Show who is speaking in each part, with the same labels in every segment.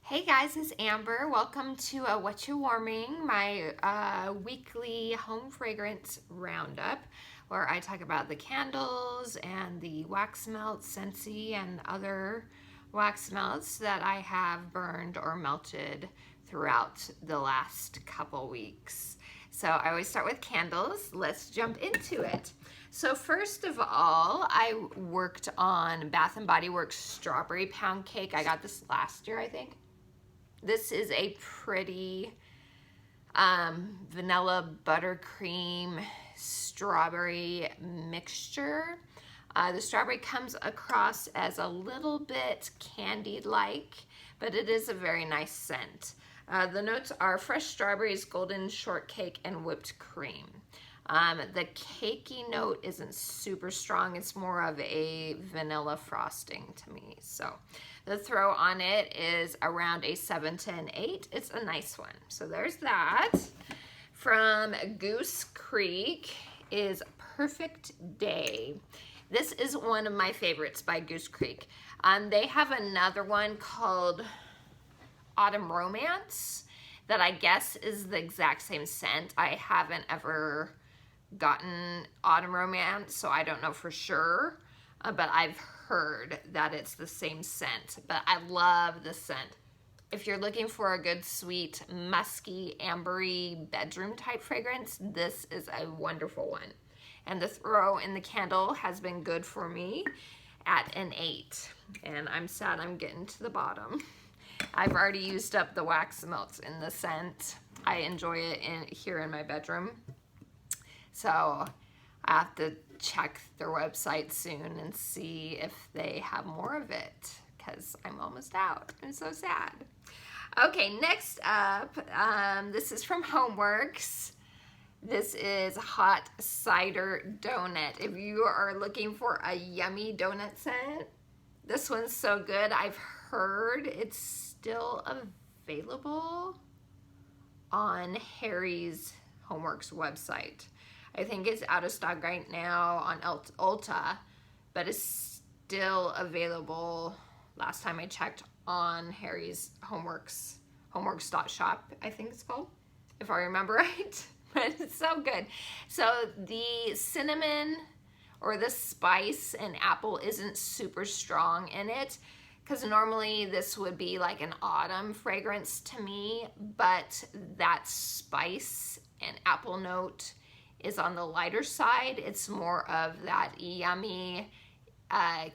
Speaker 1: Hey guys, it's Amber. Welcome to Whatcha Warming, my weekly home fragrance roundup, where I talk about the candles and the wax melts, Scentsy, and other wax melts that I have burned or melted throughout the last couple weeks. So I always start with candles. Let's jump into it. So first of all, I worked on Bath & Body Works Strawberry Pound Cake. I got this last year, I think. This is a pretty vanilla buttercream strawberry mixture. The strawberry comes across as a little bit candied-like, but it is a very nice scent. The notes are fresh strawberries, golden shortcake, and whipped cream. The cakey note isn't super strong. It's more of a vanilla frosting to me. So the throw on it is around a 7 to an 8. It's a nice one. So there's that. From Goose Creek is Perfect Day. This is one of my favorites by Goose Creek. They have another one called Autumn Romance that I guess is the exact same scent. I haven't ever gotten Autumn Romance, so I don't know for sure, but I've heard that it's the same scent. But I love this scent. If you're looking for a good sweet musky ambery bedroom type fragrance, this is a wonderful one. And the throw in the candle has been good for me at an 8, and I'm sad I'm getting to the bottom. I've already used up the wax melts in the scent. I enjoy it here in my bedroom. So I have to check their website soon and see if they have more of it, because I'm almost out. I'm so sad. Okay, next up, this is from Homeworx. This is Hot Cider Donut. If you are looking for a yummy donut scent, this one's so good. I've heard it's still available on Harry's Homeworx website. I think it's out of stock right now on Ulta, but it's still available last time I checked on Harry's Homeworx.shop, I think it's called, if I remember right. But it's so good. So the cinnamon or the spice and apple isn't super strong in it, because normally this would be like an autumn fragrance to me, but that spice and apple note is on the lighter side. It's more of that yummy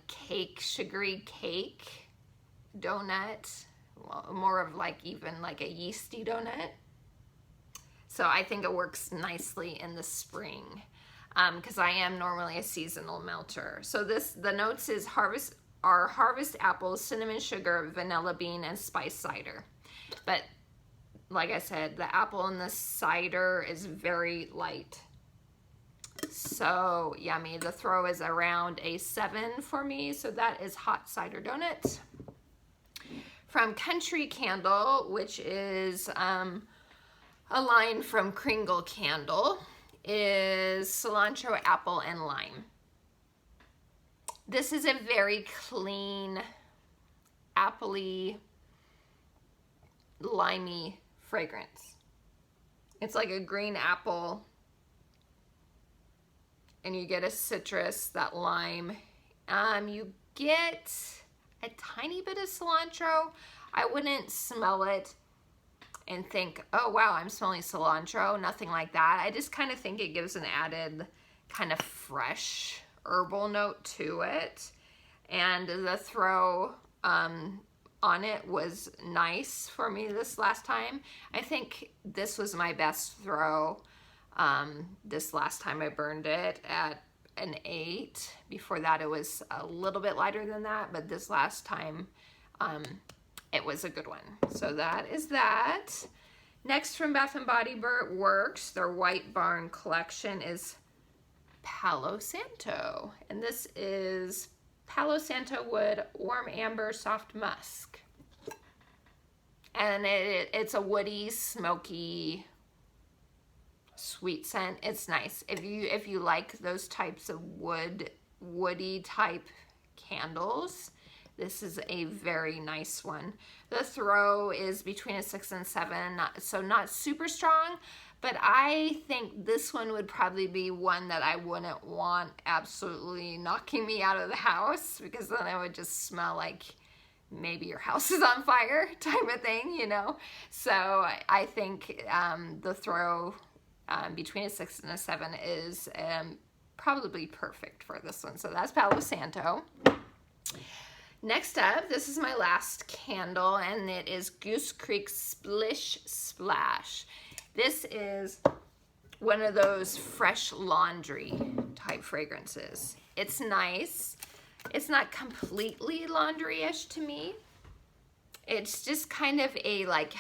Speaker 1: cake, sugary cake donut, more of like even like a yeasty donut. So I think it works nicely in the spring, because I am normally a seasonal melter. So the notes is harvest apples, cinnamon sugar, vanilla bean, and spice cider. But like I said, the apple and the cider is very light. So yummy. The throw is around a 7 for me. So that is Hot Cider Donut. From Country Candle, which is a line from Kringle Candle, is Cilantro, Apple, and Lime. This is a very clean, appley, limey fragrance. It's like a green apple, and you get a citrus, that lime. You get a tiny bit of cilantro. I wouldn't smell it and think, oh wow, I'm smelling cilantro. Nothing like that. I just kind of think it gives an added kind of fresh herbal note to it. And the throw on it was nice for me this last time. I think this was my best throw this last time I burned it at an 8. Before that it was a little bit lighter than that, but this last time it was a good one. So that is that. Next, from Bath & Body Works, their White Barn collection is Palo Santo. And this is Palo Santo Wood, Warm Amber, Soft Musk. And it's a woody, smoky, sweet scent. It's nice. If you like those types of woody type candles, This is a very nice one. The throw is between a 6 and 7, so not super strong, but I think this one would probably be one that I wouldn't want absolutely knocking me out of the house, because then it would just smell like maybe your house is on fire type of thing, you know? So I think the throw between a 6 and a 7 is probably perfect for this one. So that's Palo Santo. Next up, this is my last candle, and it is Goose Creek Splish Splash. This is one of those fresh laundry type fragrances. It's nice. It's not completely laundry-ish to me. It's just kind of a, like,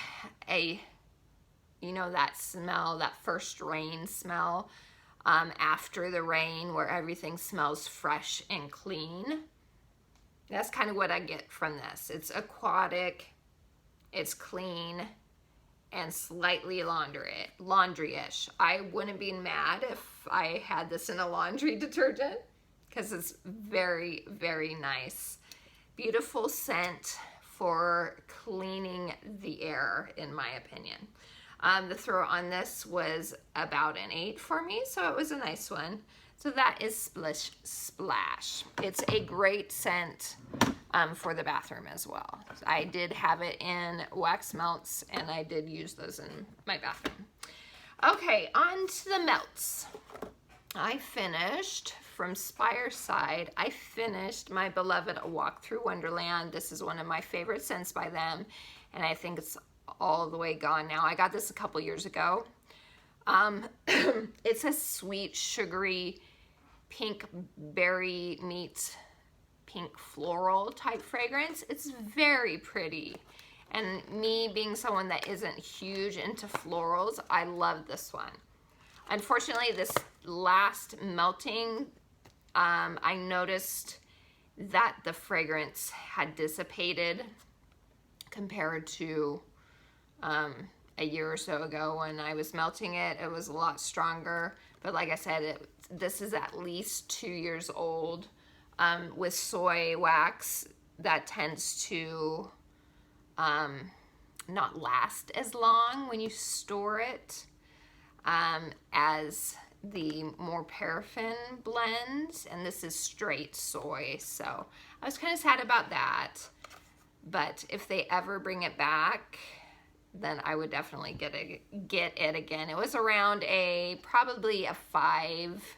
Speaker 1: you know, that smell, that first rain smell after the rain, where everything smells fresh and clean. That's kind of what I get from this. It's aquatic, it's clean, and slightly laundry-ish. I wouldn't be mad if I had this in a laundry detergent, because it's very, very nice. Beautiful scent for cleaning the air, in my opinion. The throw on this was about an 8 for me, so it was a nice one. So that is Splish Splash. It's a great scent for the bathroom as well. I did have it in wax melts, and I did use those in my bathroom. Okay, on to the melts. I finished from Spireside. I finished my beloved A Walk Through Wonderland. This is one of my favorite scents by them, and I think it's all the way gone now. I got this a couple years ago. It's a sweet, sugary, pink berry meets pink floral type fragrance. It's very pretty. And me being someone that isn't huge into florals, I love this one. Unfortunately, this last melting, I noticed that the fragrance had dissipated compared to a year or so ago when I was melting it. It was a lot stronger, but like I said, this is at least 2 years old. With soy wax, that tends to not last as long when you store it as the more paraffin blends, and this is straight soy, so I was kind of sad about that. But if they ever bring it back, then I would definitely get it again. It was around probably a 5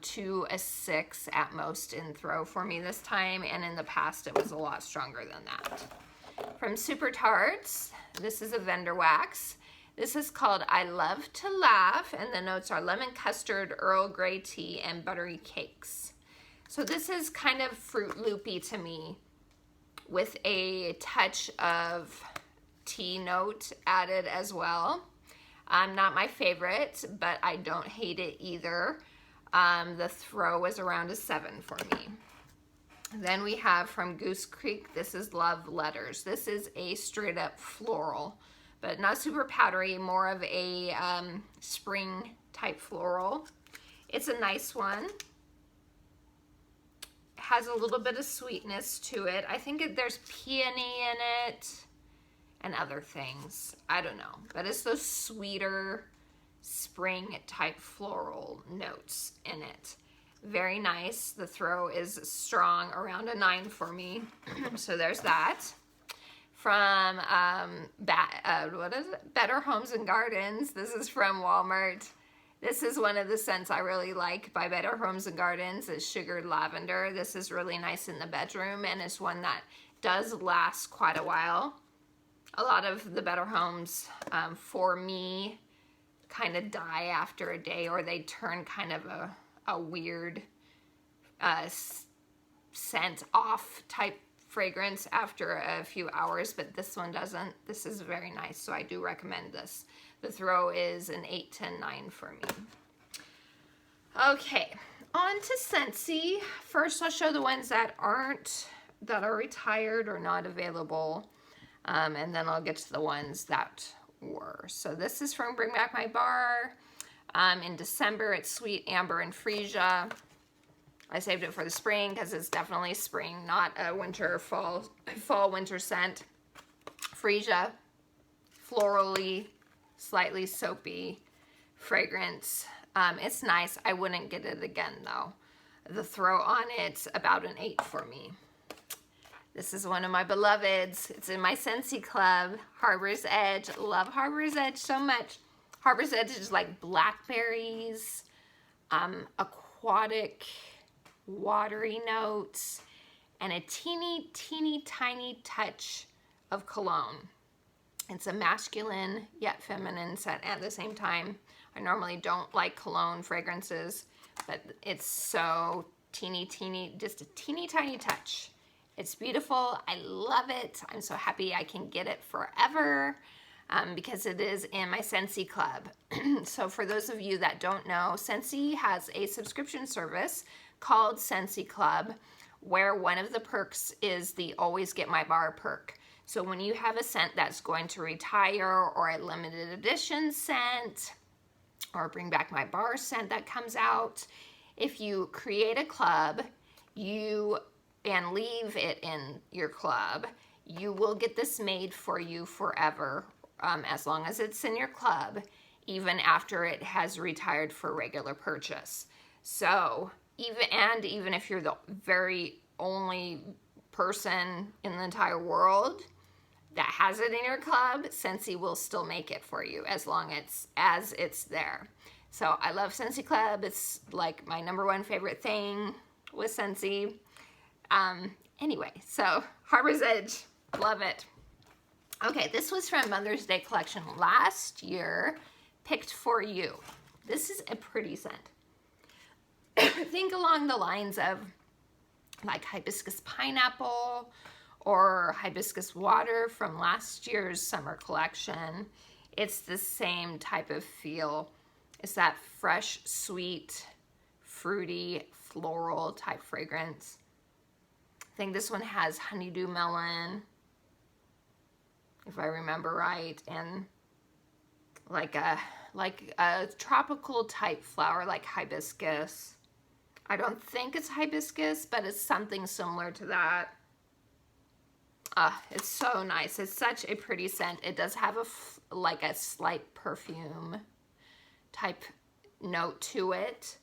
Speaker 1: to a 6 at most in throw for me this time, and in the past it was a lot stronger than that. From Super Tarts, this is a vendor wax. This is called I Love to Laugh, and the notes are lemon custard, Earl Grey tea, and buttery cakes. So this is kind of Fruit Loopy to me, with a touch of tea note added as well. Not my favorite, but I don't hate it either. The throw was around a 7 for me. Then we have from Goose Creek, this is Love Letters. This is a straight up floral, but not super powdery, more of a spring type floral. It's a nice one. Has a little bit of sweetness to it. I think there's peony in it and other things. I don't know, but it's those sweeter spring type floral notes in it. Very nice. The throw is strong, around a 9 for me. So there's that. From what is it? Better Homes and Gardens. This is from Walmart. This is one of the scents I really like by Better Homes and Gardens. It's Sugared Lavender. This is really nice in the bedroom, and it's one that does last quite a while. A lot of the Better Homes, for me, kind of die after a day, or they turn kind of a weird scent off type fragrance after a few hours, but this one doesn't. This is very nice, so I do recommend this. The throw is an 8 to 9 for me. Okay, on to Scentsy. First, I'll show the ones that are retired or not available, and then I'll get to the ones that were. So this is from Bring Back My Bar. In December, it's Sweet Amber and Freesia. I saved it for the spring because it's definitely spring, not a winter, fall, winter scent. Freesia, florally, slightly soapy fragrance. It's nice. I wouldn't get it again though. The throw on it's about an 8 for me. This is one of my beloveds. It's in my Scentsy club, Harbor's Edge. Love Harbor's Edge so much. Harbor's Edge is like blackberries, aquatic, watery notes, and a teeny tiny touch of cologne. It's a masculine yet feminine scent at the same time. I normally don't like cologne fragrances, but it's so teeny, just a teeny tiny touch. It's beautiful. I love it. I'm so happy I can get it forever because it is in my Scentsy club. So for those of you that don't know, Scentsy has a subscription service called Scentsy Club, where one of the perks is the Always Get My Bar perk. So when you have a scent that's going to retire, or a limited edition scent, or Bring Back My Bar scent that comes out, if you create a club and leave it in your club, you will get this made for you forever, as long as it's in your club, even after it has retired for regular purchase. So even if you're the very only person in the entire world that has it in your club, Scentsy will still make it for you as long as it's there. So I love Scentsy Club. It's like my #1 favorite thing with Scentsy. Anyway, so Harbor's Edge, love it. Okay, this was from Mother's Day collection last year, picked for you. This is a pretty scent. Think along the lines of like hibiscus pineapple or hibiscus water from last year's summer collection. It's the same type of feel. It's that fresh, sweet, fruity, floral type fragrance. I think this one has honeydew melon, if I remember right, and like a tropical type flower like hibiscus. I don't think it's hibiscus, but it's something similar to that. It's so nice. It's such a pretty scent. It does have like a slight perfume type note to it.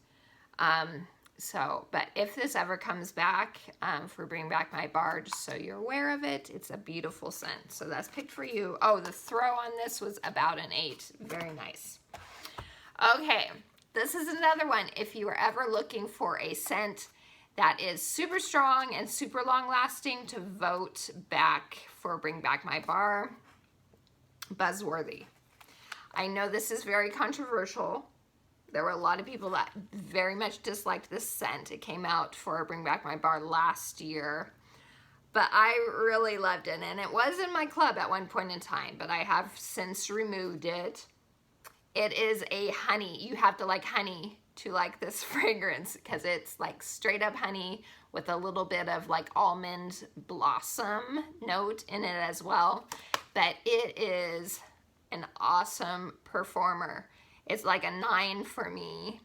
Speaker 1: But if this ever comes back for Bring Back My Bar, just so you're aware of it, it's a beautiful scent. So that's picked for you. Oh, the throw on this was about an 8. Very nice. Okay, this is another one. If you are ever looking for a scent that is super strong and super long lasting to vote back for Bring Back My Bar, Buzzworthy. I know this is very controversial. There were a lot of people that very much disliked this scent. It came out for Bring Back My Bar last year, but I really loved it, and it was in my club at one point in time, but I have since removed it. It is a honey. You have to like honey to like this fragrance because it's like straight up honey with a little bit of like almond blossom note in it as well. But it is an awesome performer. It's like a 9 for me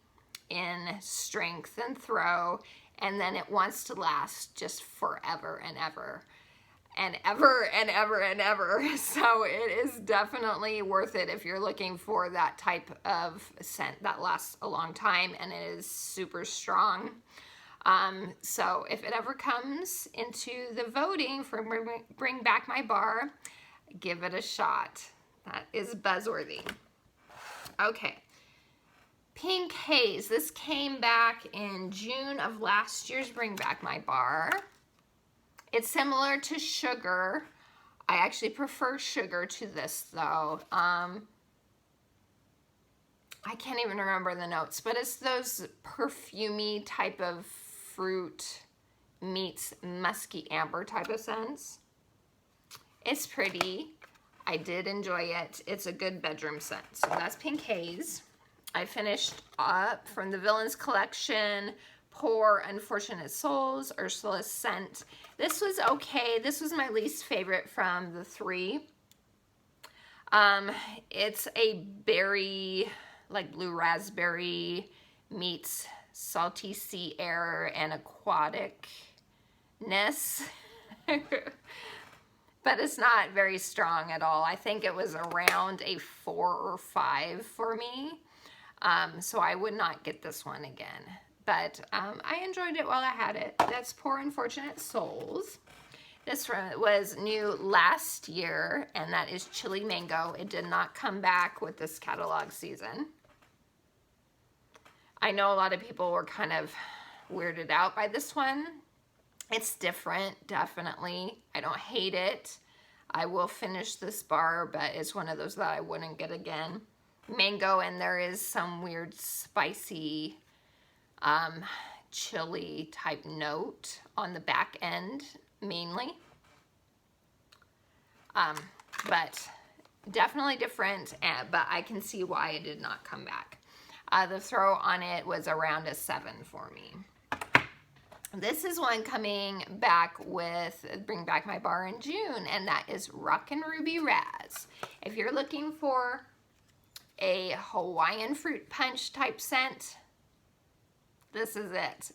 Speaker 1: in strength and throw, and then it wants to last just forever and ever. And ever and ever and ever. So it is definitely worth it if you're looking for that type of scent that lasts a long time and it is super strong. So if it ever comes into the voting for Bring Back My Bar, give it a shot. That is Buzzworthy. Okay. Pink Haze. This came back in June of last year's Bring Back My Bar. It's similar to Sugar. I actually prefer Sugar to this though. I can't even remember the notes, but it's those perfumey type of fruit meets musky amber type of scents. It's pretty. I did enjoy it. It's a good bedroom scent. So that's Pink Haze. I finished up from the Villains collection, Poor Unfortunate Souls, Ursula's scent. This was okay. This was my least favorite from the 3. It's a berry, like blue raspberry meets salty sea air and aquaticness. But it's not very strong at all. I think it was around a 4 or 5 for me. So I would not get this one again. But I enjoyed it while I had it. That's Poor Unfortunate Souls. This was new last year, and that is Chili Mango. It did not come back with this catalog season. I know a lot of people were kind of weirded out by this one. It's different, definitely. I don't hate it. I will finish this bar, but it's one of those that I wouldn't get again. Mango, and there is some weird spicy chili type note on the back end, mainly. But definitely different, but I can see why it did not come back. The throw on it was around a 7 for me. This is one coming back with Bring Back My Bar in June, and that is Rockin' Ruby Razz. If you're looking for a Hawaiian fruit punch type scent, this is it.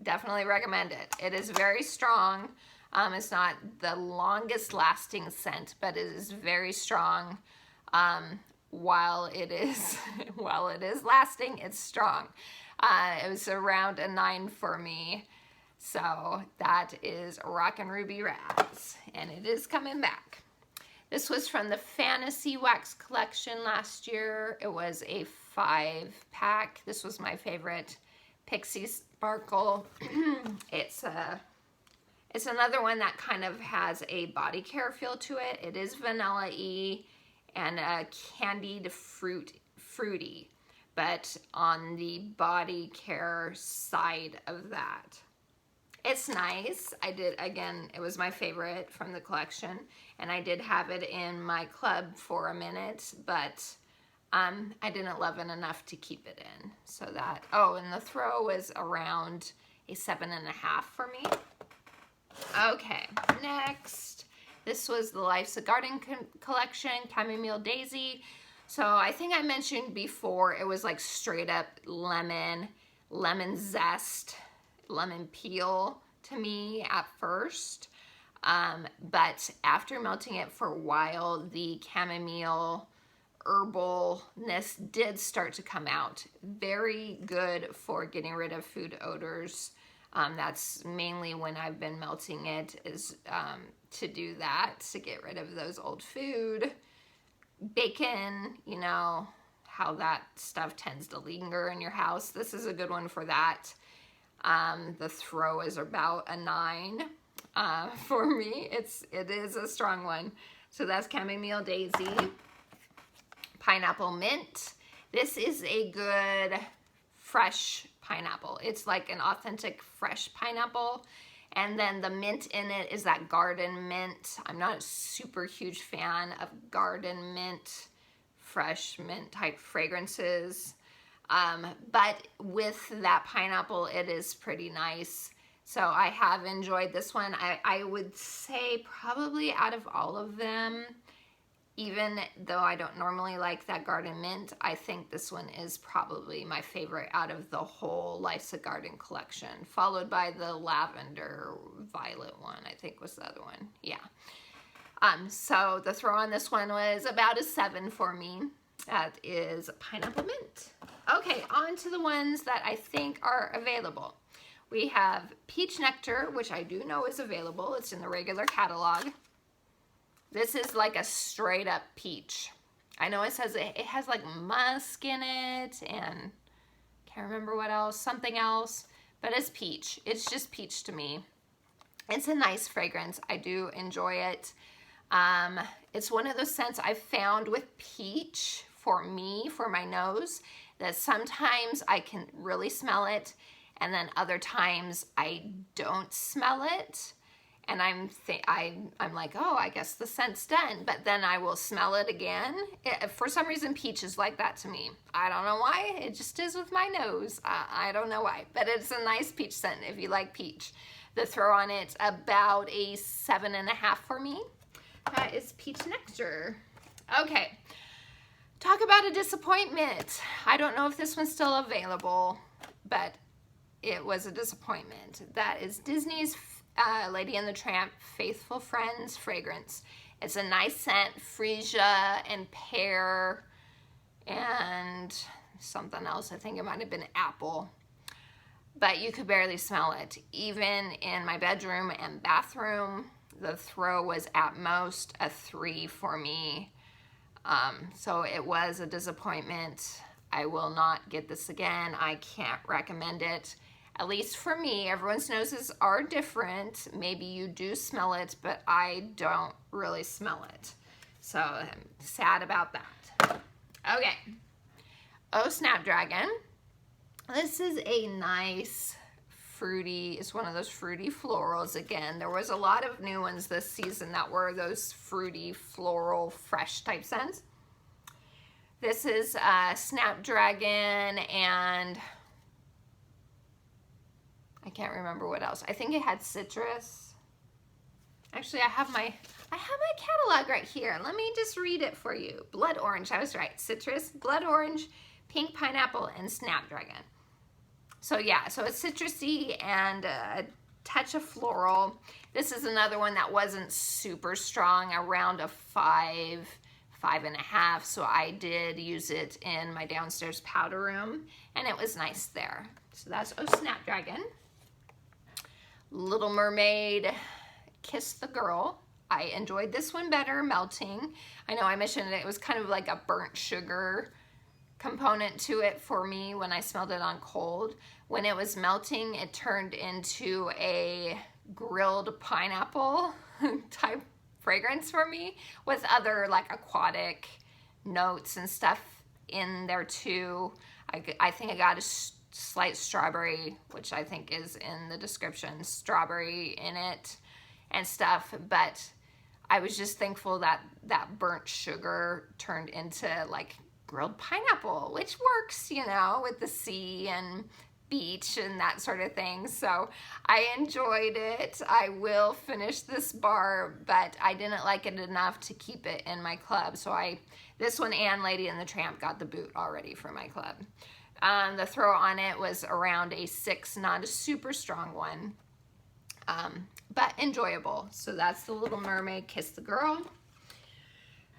Speaker 1: Definitely recommend it. It is very strong. It's not the longest lasting scent, but it is very strong. While it is lasting, it's strong. It was around a 9 for me. So that is Rockin' Ruby Razz, and it is coming back. This was from the Fantasy Wax collection last year. It was a 5-pack. This was my favorite, Pixie Sparkle. It's another one that kind of has a body care feel to it. It is vanilla-y and a candied fruity, but on the body care side of that. It's nice. It was my favorite from the collection, and I did have it in my club for a minute, but I didn't love it enough to keep it in. So that, and the throw was around a 7.5 for me. Okay, next. This was the Life's a Garden collection, Chamomile Daisy. So I think I mentioned before, it was like straight up lemon zest, lemon peel to me at first. But after melting it for a while, the chamomile herbalness did start to come out. Very good for getting rid of food odors. That's mainly when I've been melting it, is to do that, to get rid of those old food. Bacon, you know, how that stuff tends to linger in your house. This is a good one for that. The throw is about a 9 for me. It is a strong one. So that's Chamomile Daisy. Pineapple Mint. This is a good fresh pineapple. It's like an authentic fresh pineapple. And then the mint in it is that garden mint. I'm not a super huge fan of garden mint, fresh mint type fragrances. But with that pineapple, it is pretty nice. So I have enjoyed this one. I would say probably out of all of them, even though I don't normally like that garden mint, I think this one is probably my favorite out of the whole Life's a Garden collection, followed by the lavender violet one, I think was the other one. Yeah. So the throw on this one was about a 7 for me. That is Pineapple Mint. Okay, on to the ones that I think are available. We have Peach Nectar, which I do know is available. It's in the regular catalog. This is like a straight up peach. I know it says it has like musk in it and can't remember what else, something else, but it's peach. It's just peach to me. It's a nice fragrance. I do enjoy it. It's one of those scents I've found with peach for me, for my nose, that sometimes I can really smell it, and then other times I don't smell it. And I'm like, oh, I guess the scent's done. But then I will smell it again. For some reason, peach is like that to me. I don't know why. It just is with my nose. I don't know why. But it's a nice peach scent if you like peach. The throw on it, about a 7.5 for me. That is Peach Nectar. Okay. Talk about a disappointment. I don't know if this one's still available, but it was a disappointment. That is Disney's Lady and the Tramp Faithful Friends fragrance. It's a nice scent, freesia and pear and something else. I think it might have been apple. But you could barely smell it. Even in my bedroom and bathroom, the throw was at most a 3 for me. So it was a disappointment. I will not get this again. I can't recommend it. At least for me, everyone's noses are different. Maybe you do smell it, but I don't really smell it. So I'm sad about that. Okay. Oh, Snapdragon. This is a nice fruity, it's one of those fruity florals again. There was a lot of new ones this season that were those fruity, floral, fresh type scents. This is Snapdragon and I can't remember what else. I think it had citrus. Actually, I have my catalog right here. Let me just read it for you. Blood orange, I was right. Citrus, blood orange, pink pineapple, and Snapdragon. So yeah, so it's citrusy and a touch of floral. This is another one that wasn't super strong, around a 5, 5.5. So I did use it in my downstairs powder room and it was nice there. So that's Oh Snapdragon. Little Mermaid, Kiss the Girl. I enjoyed this one better, melting. I know I mentioned it was kind of like a burnt sugar component to it for me when I smelled it on cold. When it was melting, it turned into a grilled pineapple type fragrance for me with other like aquatic notes and stuff in there too. I think I got a slight strawberry, which I think is in the description, strawberry in it and stuff, but I was just thankful that that burnt sugar turned into like grilled pineapple, which works, you know, with the sea and beach and that sort of thing. So I enjoyed it. I will finish this bar, but I didn't like it enough to keep it in my club. So this one and Lady and the Tramp got the boot already for my club. The throw on it was around a 6, not a super strong one, but enjoyable. So that's the Little Mermaid, Kiss the Girl.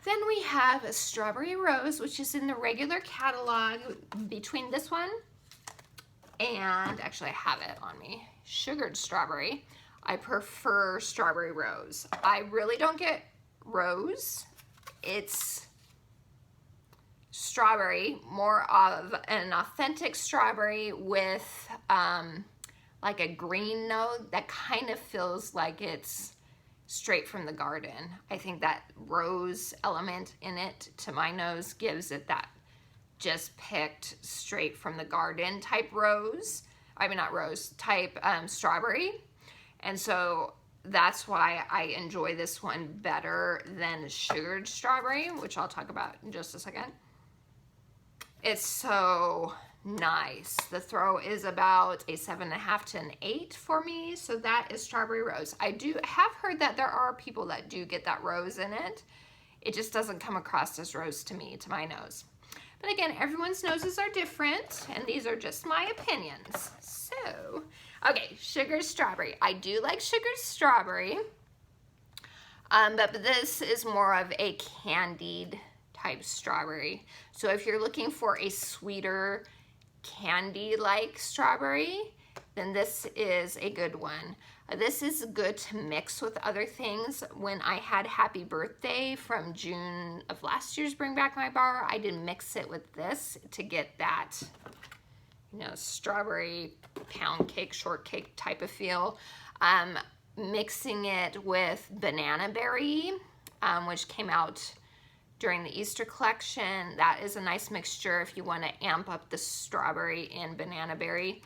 Speaker 1: Then we have a Strawberry Rose, which is in the regular catalog. Between this one and, actually I have it on me, Sugared Strawberry, I prefer Strawberry Rose. I really don't get rose. It's strawberry, more of an authentic strawberry with like a green note that kind of feels like it's straight from the garden. I think that rose element in it, to my nose, gives it that just picked straight from the garden type rose. I mean, not rose, type strawberry. And so that's why I enjoy this one better than Sugared Strawberry, which I'll talk about in just a second. It's so nice. The throw is about a 7.5 to an 8 for me. So that is Strawberry Rose. I do have heard that there are people that do get that rose in it. It just doesn't come across as rose to me, to my nose. But again, everyone's noses are different, and these are just my opinions. So, okay, Sugared Strawberry. I do like Sugared Strawberry, but this is more of a candied type strawberry. So if you're looking for a sweeter candy-like strawberry, then this is a good one. This is good to mix with other things. When I had Happy Birthday from June of last year's Bring Back My Bar, I did mix it with this to get that, you know, strawberry pound cake, shortcake type of feel. Mixing it with Banana Berry, which came out during the Easter collection. That is a nice mixture if you want to amp up the strawberry and banana berry.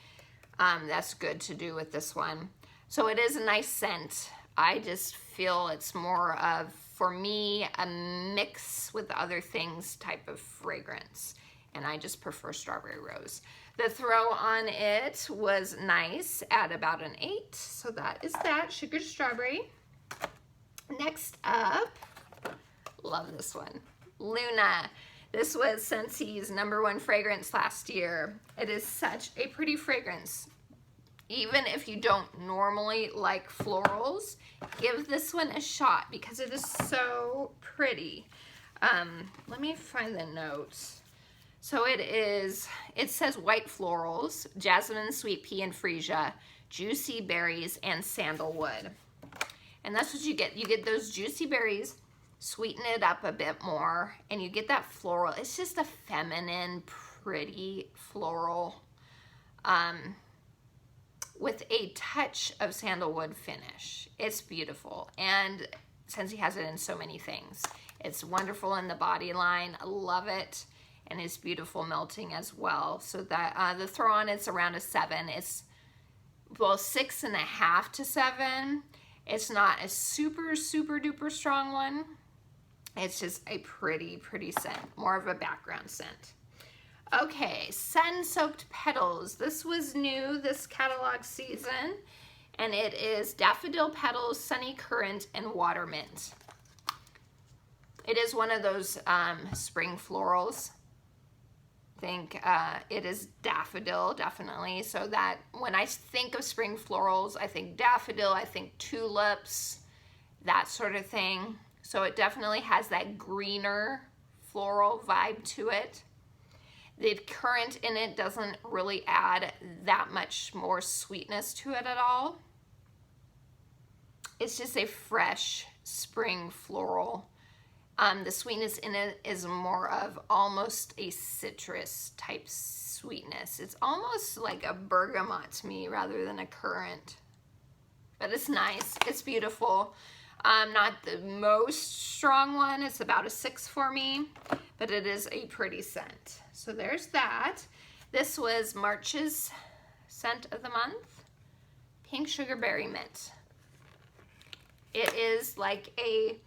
Speaker 1: That's good to do with this one. So it is a nice scent. I just feel it's more of, for me, a mix with other things type of fragrance. And I just prefer Strawberry Rose. The throw on it was nice at about an 8. So that is that, Sugared Strawberry. Next up, love this one, Luna. This was Scentsy's #1 fragrance last year. It is such a pretty fragrance. even if you don't normally like florals, give this one a shot because it is so pretty. Let me find the notes. So it says white florals, jasmine, sweet pea, and freesia, juicy berries, and sandalwood. And that's what you get. You get those juicy berries, sweeten it up a bit more, and you get that floral. It's just a feminine, pretty floral with a touch of sandalwood finish. It's beautiful, and Scentsy has it in so many things. It's wonderful in the body line. I love it, and it's beautiful melting as well. So that the throw on, it's around a 7. It's, well, 6.5 to 7. It's not a super, super duper strong one. It's just a pretty, pretty scent, more of a background scent. Okay, Sunsoaked Petals. This was new this catalog season, and it is Daffodil Petals, Sunny Currant, and Water Mint. It is one of those spring florals. I think it is daffodil, definitely. So that when I think of spring florals, I think daffodil, I think tulips, that sort of thing. So it definitely has that greener floral vibe to it. The currant in it doesn't really add that much more sweetness to it at all. It's just a fresh spring floral. The sweetness in it is more of almost a citrus type sweetness. It's almost like a bergamot to me rather than a currant. But it's nice. It's beautiful. Not the most strong one. It's about a 6 for me, but it is a pretty scent. So there's that. This was March's scent of the month, Pink Sugar Berry Mint. It is like a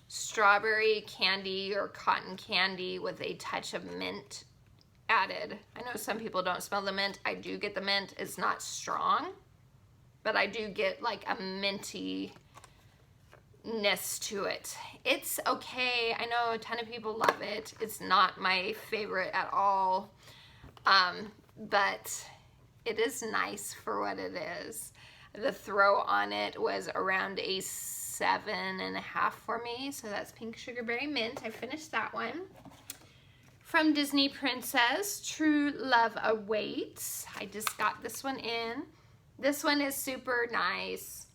Speaker 1: strawberry candy or cotton candy with a touch of mint added. I know some people don't smell the mint. I do get the mint. It's not strong, but I do get like a minty ness to it. It's okay. I know a ton of people love it. It's not my favorite at all, but it is nice for what it is. The throw on it was around a 7.5 for me, so that's Pink Sugar Berry Mint. I finished that one. From Disney Princess, True Love Awaits. I just got this one in. This one is super nice.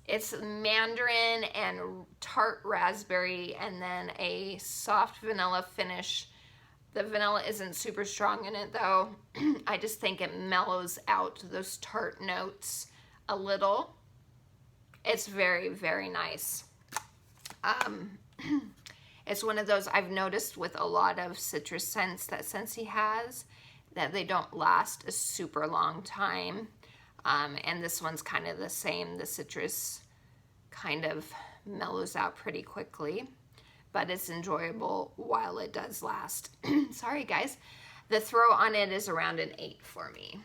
Speaker 1: It's mandarin and tart raspberry, and then a soft vanilla finish. The vanilla isn't super strong in it though. I just think it mellows out those tart notes a little. It's very, very nice. It's one of those I've noticed with a lot of citrus scents that Scentsy has, that they don't last a super long time. And this one's kind of the same. The citrus kind of mellows out pretty quickly, but it's enjoyable while it does last. Sorry guys. The throw on it is around an 8 for me.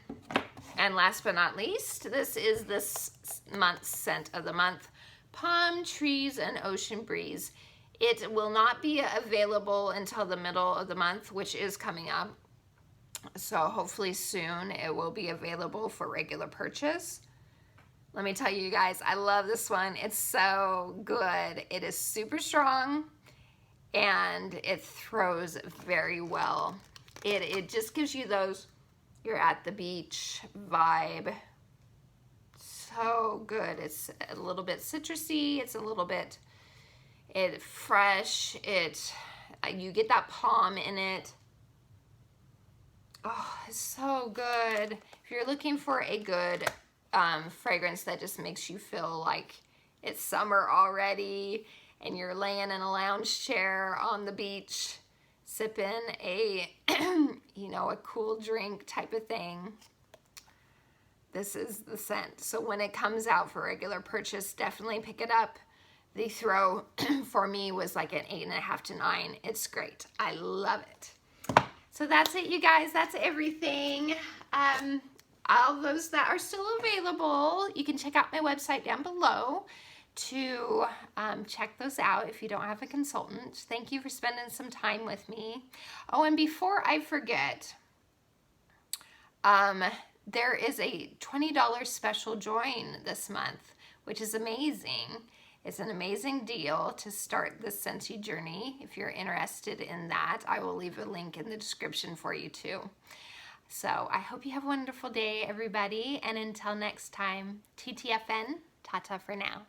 Speaker 1: And last but not least, this is this month's scent of the month, Palm Trees and Ocean Breeze. It will not be available until the middle of the month, which is coming up. So hopefully soon it will be available for regular purchase. Let me tell you guys, I love this one. It's so good. It is super strong and it throws very well. It just gives you those you're at the beach vibe. So good. It's a little bit citrusy. It's a little bit fresh. You get that palm in it. Oh, it's so good. If you're looking for a good fragrance that just makes you feel like it's summer already and you're laying in a lounge chair on the beach sipping a a cool drink type of thing, this is the scent. So when it comes out for regular purchase, definitely pick it up. The throw for me was like an 8.5 to 9. It's great. I love it. So that's it, you guys. That's everything. All those that are still available, you can check out my website down below to check those out if you don't have a consultant. Thank you for spending some time with me. Oh, and before I forget, there is a $20 special join this month, which is amazing. It's an amazing deal to start the Scentsy journey. If you're interested in that, I will leave a link in the description for you too. So I hope you have a wonderful day, everybody. And until next time, TTFN, ta-ta for now.